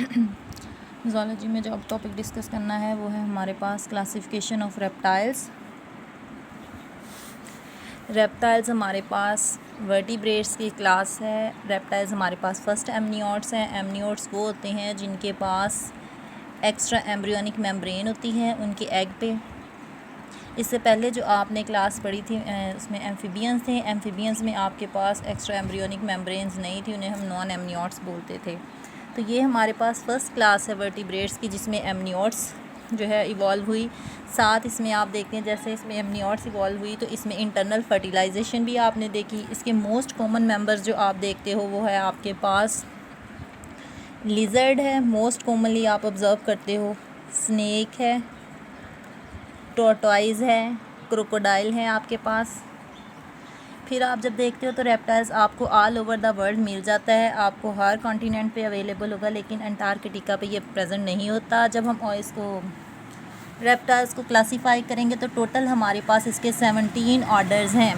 Zoology में जो अब टॉपिक डिस्कस करना है वो है हमारे पास क्लासिफिकेशन ऑफ रेप्टाइल्स। रेप्टाइल्स हमारे पास वर्टिब्रेट्स की क्लास है। रेप्टाइल्स हमारे पास फर्स्ट एमनियोट्स हैं। एमनियोट्स वो होते हैं जिनके पास एक्स्ट्रा एम्ब्रियोनिक मेम्ब्रेन होती है उनके एग पे। इससे पहले जो आपने क्लास पढ़ी थी उसमें एम्फीबियंस थे। एम्फीबियंस में आपके पास एक्स्ट्रा एम्ब्रियोनिक मेम्ब्रेन्स नहीं थी, उन्हें हम नॉन एमनियोट्स बोलते थे। तो ये हमारे पास फर्स्ट क्लास है वर्टिब्रेट्स की जिसमें एमनियोट्स जो है इवॉल्व हुई। साथ इसमें आप देखते हैं जैसे इसमें एमनियोट्स इवॉल्व हुई तो इसमें इंटरनल फर्टिलाइजेशन भी आपने देखी। इसके मोस्ट कॉमन मेंबर्स जो आप देखते हो वो है आपके पास लिजर्ड है, मोस्ट कॉमनली आप ऑब्ज़र्व करते हो, स्नेक है, टॉर्टोइज़ है, क्रोकोडाइल है आपके पास। फिर आप जब देखते हो तो रेप्टाइल्स आपको ऑल ओवर द वर्ल्ड मिल जाता है, आपको हर कॉन्टिनेंट पे अवेलेबल होगा, लेकिन अंटार्कटिका पे ये प्रेजेंट नहीं होता। जब हम इसको रेप्टाइल्स को क्लासीफाई करेंगे तो टोटल हमारे पास इसके 17 ऑर्डर्स हैं।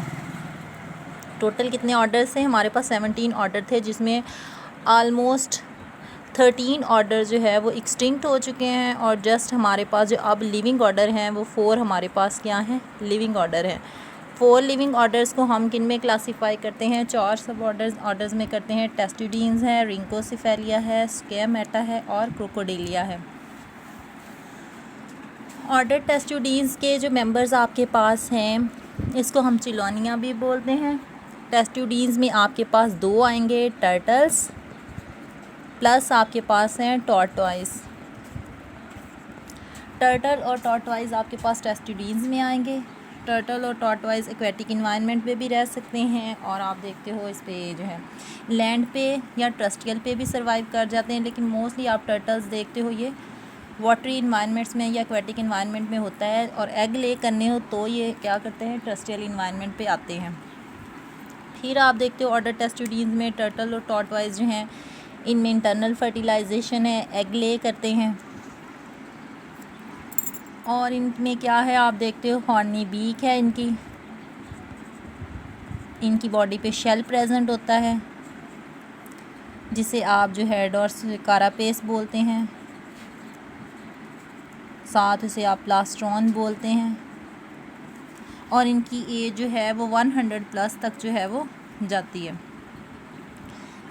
टोटल कितने ऑर्डर्स हैं हमारे पास? 17 ऑर्डर थे, जिसमें आलमोस्ट 13 ऑर्डर जो है वो एक्सटिंक्ट हो चुके हैं और जस्ट हमारे पास जो अब लिविंग ऑर्डर हैं वो 4 हमारे पास क्या हैं? लिविंग ऑर्डर हैं। 4 लिविंग ऑर्डर्स को हम किन में क्लासीफाई करते हैं? 4 सब ऑर्डर्स में करते हैं। टेस्टुडीन्स है, रिंकोसिफेलिया है, स्केमेटा है और क्रोकोडिलिया है। ऑर्डर टेस्टुडीन्स के जो मेंबर्स आपके पास हैं इसको हम चिलोनिया भी बोलते हैं। टेस्टुडीन्स में आपके पास 2 आएंगे, टर्टल्स प्लस आपके पास हैं टॉर्टोइज़। टर्टल और टॉर्टोइज़ आपके पास टेस्टुडीन्स में आएंगे। टर्टल और टॉर्टोइज़ एक्वेटिक इन्वायरमेंट पे भी रह सकते हैं और आप देखते हो इस पे जो है लैंड पे या टर्स्टियल पे भी सर्वाइव कर जाते हैं, लेकिन मोस्टली आप टर्टल्स देखते हो ये वाटरी इन्वायरमेंट्स में या एक्वेटिक इन्वायरमेंट में होता है, और एग ले करने हो तो ये क्या करते हैं? टर्स्टियल इन्वायरमेंट पे आते हैं। फिर आप देखते हो ऑर्डर टेस्टुडीन्स में टर्टल और टॉर्टोइज़ जो हैं इनमें इंटरनल फर्टिलाइजेशन है, एग ले करते हैं। और इनमें क्या है आप देखते हो हॉर्नी बीक है इनकी बॉडी पे शेल प्रेजेंट होता है जिसे आप जो है डॉर्सिकारापेस बोलते हैं, साथ उसे आप प्लास्ट्रॉन बोलते हैं। और इनकी एज जो है वो 100 प्लस तक जो है वो जाती है।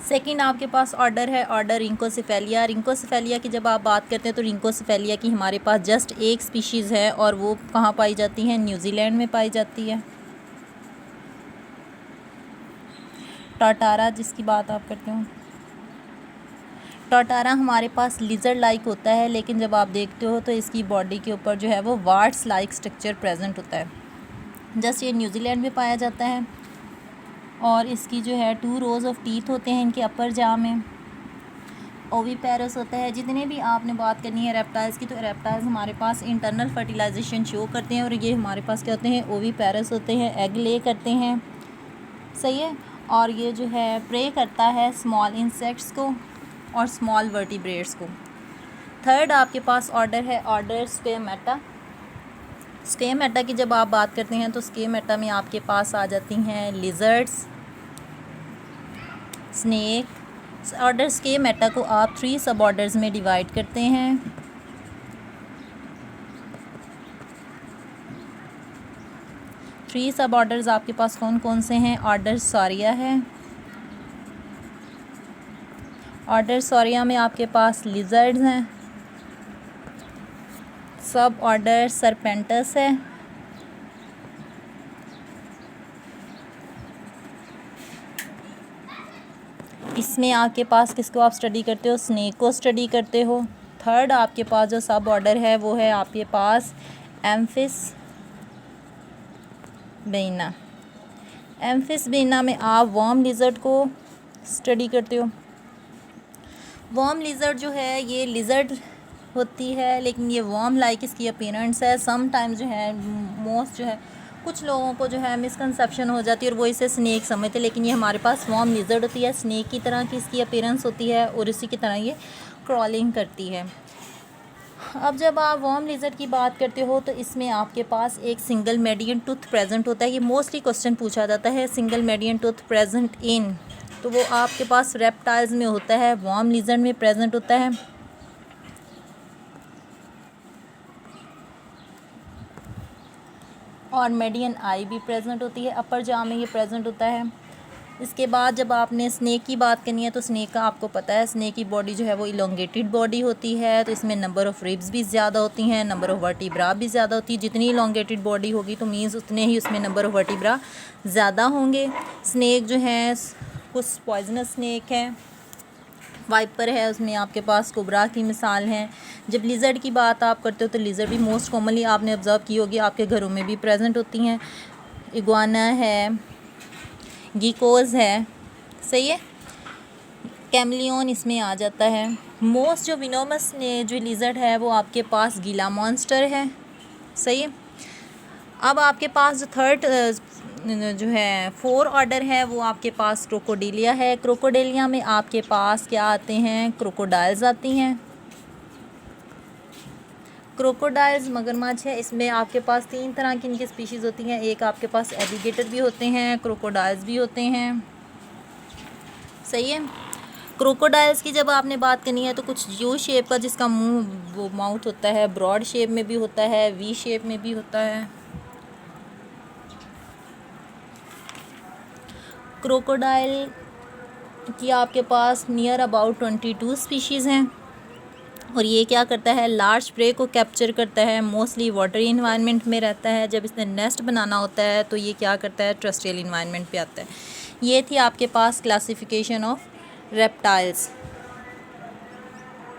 सेकंड आपके पास ऑर्डर है ऑर्डर रिंकोसिफेलिया। रिंकोसिफेलिया की जब आप बात करते हैं तो रिंकोसिफेलिया की हमारे पास जस्ट एक स्पीशीज़ है और वो कहाँ पाई जाती है? न्यूजीलैंड में पाई जाती है। टॉर्टारा जिसकी बात आप करते हो, टॉर्टारा हमारे पास लिजर्ड लाइक होता है, लेकिन जब आप देखते हो तो इसकी बॉडी के ऊपर जो है वो वार्ड्स लाइक स्ट्रक्चर प्रेजेंट होता है। जस्ट ये न्यूजीलैंड में पाया जाता है और इसकी जो है 2 रोज़ ऑफ टीथ होते हैं इनके अपर जॉ में। ओविपेरस होता है। जितने भी आपने बात करनी है रेप्टाइल्स की, तो रेप्टाइल्स हमारे पास इंटरनल फर्टिलाइजेशन शो करते हैं और ये हमारे पास क्या होते हैं? ओविपेरस होते हैं, एग ले करते हैं, सही है। और ये जो है प्रे करता है स्मॉल इंसेक्ट्स को और स्मॉल वर्टिब्रेट्स को। थर्ड आपके पास ऑर्डर है ऑर्डर स्केमेटा। स्केमेटा की जब आप बात करते हैं तो स्केमेटा में आपके पास आ जाती हैं लिजर्ड्स, स्नेक। ऑर्डर स्केमेटा को आप 3 सब ऑर्डर्स में डिवाइड करते हैं। थ्री सब ऑर्डर्स आपके पास कौन कौन से हैं? ऑर्डर सॉरिया है। ऑर्डर सॉरिया में आपके पास लिजर्ड्स हैं। सब ऑर्डर सरपेंटस है। इसमें आपके पास किसको आप स्टडी करते हो? स्नेक को स्टडी करते हो। थर्ड आपके पास जो सब ऑर्डर है वो है आपके पास एम्फिसबेइना। एम्फिसबेइना में आप वर्म लिजर्ड को स्टडी करते हो। वर्म लिजर्ड जो है ये लिजर्ड होती है, लेकिन ये वर्म लाइक इसकी अपीयरेंस है। सम टाइम्स जो है मोस्ट जो है कुछ लोगों को जो है मिसकंसेप्शन हो जाती है और वो इसे स्नेक समझते हैं, लेकिन ये हमारे पास वर्म लिजर्ड होती है। स्नेक की तरह की इसकी अपीयरेंस होती है और इसी की तरह ये क्रॉलिंग करती है। अब जब आप वर्म लिजर्ड की बात करते हो तो इसमें आपके पास एक सिंगल मेडियन टूथ प्रेजेंट होता है। ये मोस्टली क्वेश्चन पूछा जाता है, single median tooth present in, तो वो आपके पास रेप्टाइल्स में होता है, वर्म लिजर्ड में प्रेजेंट होता है। और मीडियन आई भी प्रेजेंट होती है, अपर जॉ में ये प्रेजेंट होता है। इसके बाद जब आपने स्नेक की बात करनी है तो स्नेक का आपको पता है, स्नेक की बॉडी जो है वो इलोंगेटेड बॉडी होती है, तो इसमें नंबर ऑफ़ रिब्स भी ज़्यादा होती हैं, नंबर ऑफ़ वर्टिब्रा भी ज़्यादा होती है। जितनी इलोंगेटेड बॉडी होगी तो मीन्स उतने ही उसमें नंबर ऑफ़ वर्टिब्रा ज़्यादा होंगे। स्नेक जो है कुछ पॉइजनस स्नेक है, वाइपर है, उसमें आपके पास कोबरा की मिसाल है। जब लिज़र्ड की बात आप करते हो तो लिज़र्ड भी मोस्ट कॉमनली आपने ऑब्ज़र्व की होगी, आपके घरों में भी प्रेजेंट होती हैं। इग्वाना है, गीकोज़ है, सही है, कैमलियन इसमें आ जाता है। मोस्ट जो विनोमस जो लिज़र्ड है वो आपके पास गीला मॉन्स्टर है, सही है। अब आपके पास जो थर्ड जो है 4 ऑर्डर है वो आपके पास क्रोकोडिलिया है। क्रोकोडिलिया में आपके पास क्या आते हैं, क्रोकोडाइल्स आती हैं। क्रोकोडाइल्स मगरमच्छ है, इसमें आपके पास 3 तरह की इनकी स्पीशीज़ होती हैं। एक आपके पास एलिगेटर भी होते हैं, क्रोकोडाइल्स भी होते हैं, सही है। क्रोकोडाइल्स की जब आपने बात करनी है तो कुछ यू शेप का जिसका मुंह वो माउथ होता है, ब्रॉड शेप में भी होता है, वी शेप में भी होता है। क्रोकोडाइल की आपके पास नियर अबाउट 22 स्पीशीज़ हैं और ये क्या करता है, लार्ज प्रे को कैप्चर करता है, मोस्टली वाटरी इन्वायरमेंट में रहता है। जब इसने नेस्ट बनाना होता है तो ये क्या करता है, टेरेस्ट्रियल इन्वायरमेंट पे आता है। ये थी आपके पास क्लासिफिकेशन ऑफ रेप्टाइल्स।